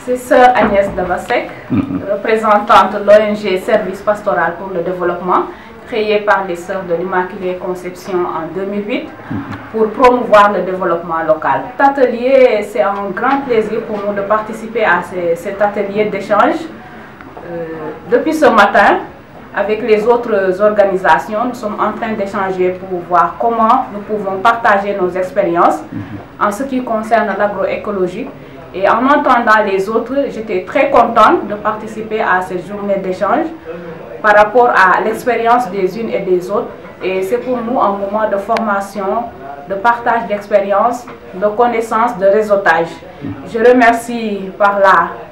C'est Sœur Agnès Davasek, représentante de l'ONG Service Pastoral pour le Développement, créée par les Sœurs de l'Immaculée Conception en 2008 pour promouvoir le développement local. Cet atelier, c'est un grand plaisir pour nous de participer à cet atelier d'échange. Depuis ce matin, avec les autres organisations, nous sommes en train d'échanger pour voir comment nous pouvons partager nos expériences en ce qui concerne l'agroécologie. Et en entendant les autres, j'étais très contente de participer à cette journée d'échange par rapport à l'expérience des unes et des autres. Et c'est pour nous un moment de formation, de partage d'expérience, de connaissances, de réseautage. Je remercie par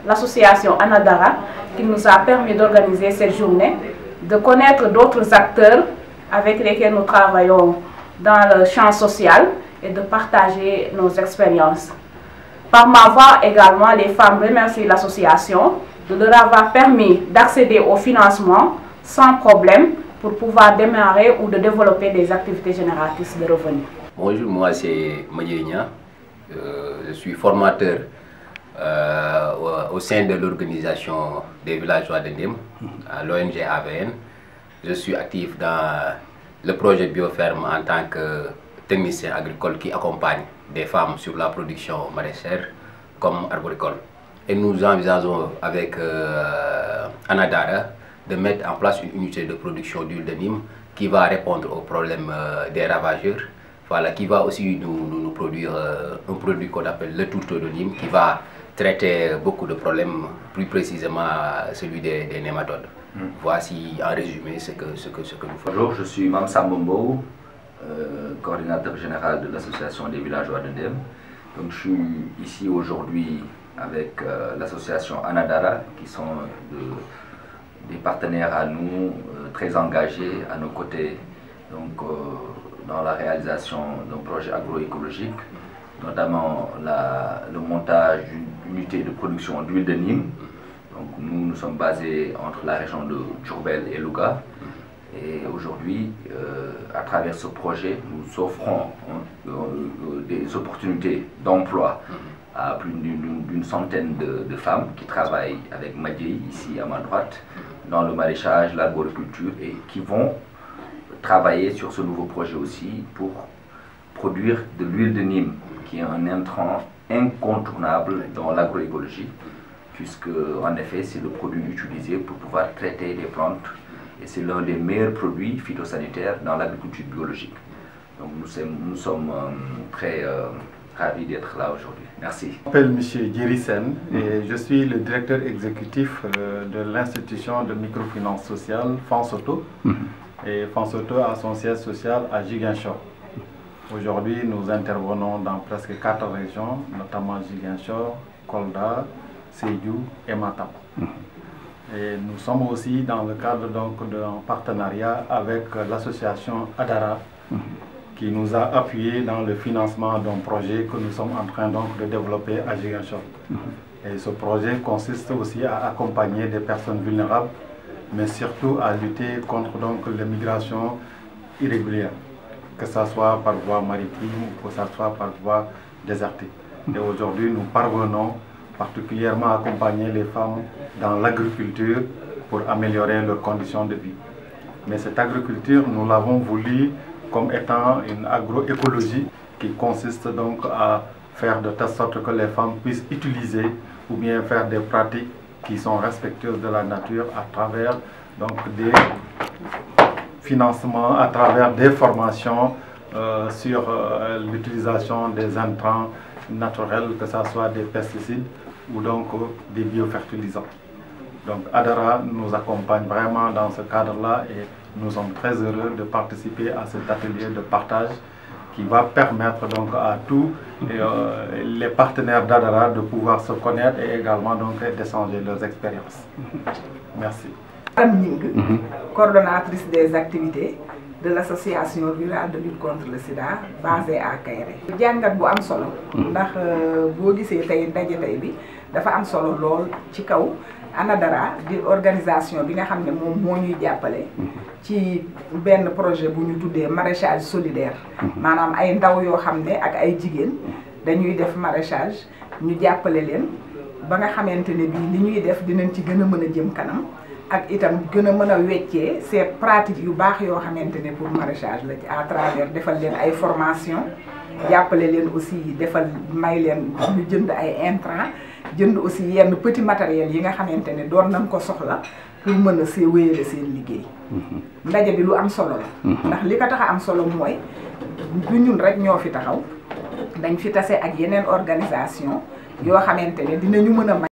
l'association Anadara qui nous a permis d'organiser cette journée, de connaître d'autres acteurs avec lesquels nous travaillons dans le champ social et de partager nos expériences. Par ma voix également, les femmes remercient l'association de leur avoir permis d'accéder au financement sans problème pour pouvoir démarrer ou de développer des activités génératrices de revenus. Bonjour, moi c'est Madjirigna. Je suis formateur au sein de l'organisation des villageois de Ndim, à l'ONG AVN. Je suis actif dans le projet Bioferme en tant que technicien agricole qui accompagne des femmes sur la production maraîchère comme arboricole. Et nous envisageons avec Anadara de mettre en place une unité de production d'huile de Nîmes qui va répondre aux problèmes des ravageurs. Voilà, qui va aussi nous produire un produit qu'on appelle le tourteau de Nîmes qui va traiter beaucoup de problèmes, plus précisément celui des nématodes. Voici en résumé ce que nous faisons. Bonjour, je suis Mam Sambombo, coordinateur général de l'association des villageois de Ndim. Donc je suis ici aujourd'hui avec l'association Anadara qui sont des partenaires à nous, très engagés à nos côtés donc, dans la réalisation d'un projet agroécologique, notamment le montage d'une unité de production d'huile de Nîmes. Donc nous sommes basés entre la région de Diourbel et Louga. Et aujourd'hui, à travers ce projet, nous offrons des opportunités d'emploi à plus d'une centaine de femmes qui travaillent avec Madjei, ici à ma droite, dans le maraîchage, l'arboriculture, et qui vont travailler sur ce nouveau projet aussi pour produire de l'huile de Nîmes, qui est un intrant incontournable dans l'agroécologie, puisque en effet c'est le produit utilisé pour pouvoir traiter les plantes. Et c'est l'un des meilleurs produits phytosanitaires dans l'agriculture biologique. Donc nous sommes très ravis d'être là aujourd'hui. Merci. Je m'appelle M. Djirisen et je suis le directeur exécutif de l'institution de microfinance sociale Fansoto. Et Fansoto a son siège social à Ziguinchor. Aujourd'hui, nous intervenons dans presque 4 régions, notamment Ziguinchor, Kolda, Sédhiou et Matam. Et nous sommes aussi dans le cadre d'un partenariat avec l'association Adara qui nous a appuyés dans le financement d'un projet que nous sommes en train de développer à Ziguinchor. Et ce projet consiste aussi à accompagner des personnes vulnérables, mais surtout à lutter contre l'immigration irrégulière, que ce soit par voie maritime ou que ce soit par voie désertique. Et aujourd'hui, nous parvenons particulièrement à accompagner les femmes dans l'agriculture pour améliorer leurs conditions de vie. Mais cette agriculture, nous l'avons voulu comme étant une agroécologie qui consiste donc à faire de telle sorte que les femmes puissent utiliser ou bien faire des pratiques qui sont respectueuses de la nature à travers donc des financements, à travers des formations sur l'utilisation des intrants naturels, que ce soit des pesticides ou donc des biofertilisants. Donc Adara nous accompagne vraiment dans ce cadre-là et nous sommes très heureux de participer à cet atelier de partage qui va permettre donc à tous les partenaires d'Adara de pouvoir se connaître et également donc d'échanger leurs expériences. Merci. Madame Ning, coordonnatrice des activités de l'association rurale de lutte contre le sida basée à Kairé. jàngat bu am solo ndax boo gisee tey ndaje tey bi dafa am solo lool ci kaw Anadara di organisation bi nga xam ne moom moo ñuy jàppale ci benn projet bu ñu tuddee maraîchage solidaire maanaam ay ndaw yoo xam ne ak ay jigéen dañuy def maraîchage ñu jàppale leen ba nga xamante ne bii li ñuy def dinañ ci gën a mën a jëm kanam ak itam gën a mën a weccee ces pratiques yu baax yoo xamante ne pour maraîchage la ci à travers defal leen ay formation jàppale leen aussi defal may leen ñu jënd ay intrants jënd aussi yenn petit matériel yi nga xamante ne doon nañ ko soxla pour mën a see wéyale seen liggéey. ndaje bi lu am solo la. ndax li ko tax a am solo mooy du ñun rek ñoo fi taxaw dañ fi tase ak yeneen organisation yoo xamante ne dinañu mën a may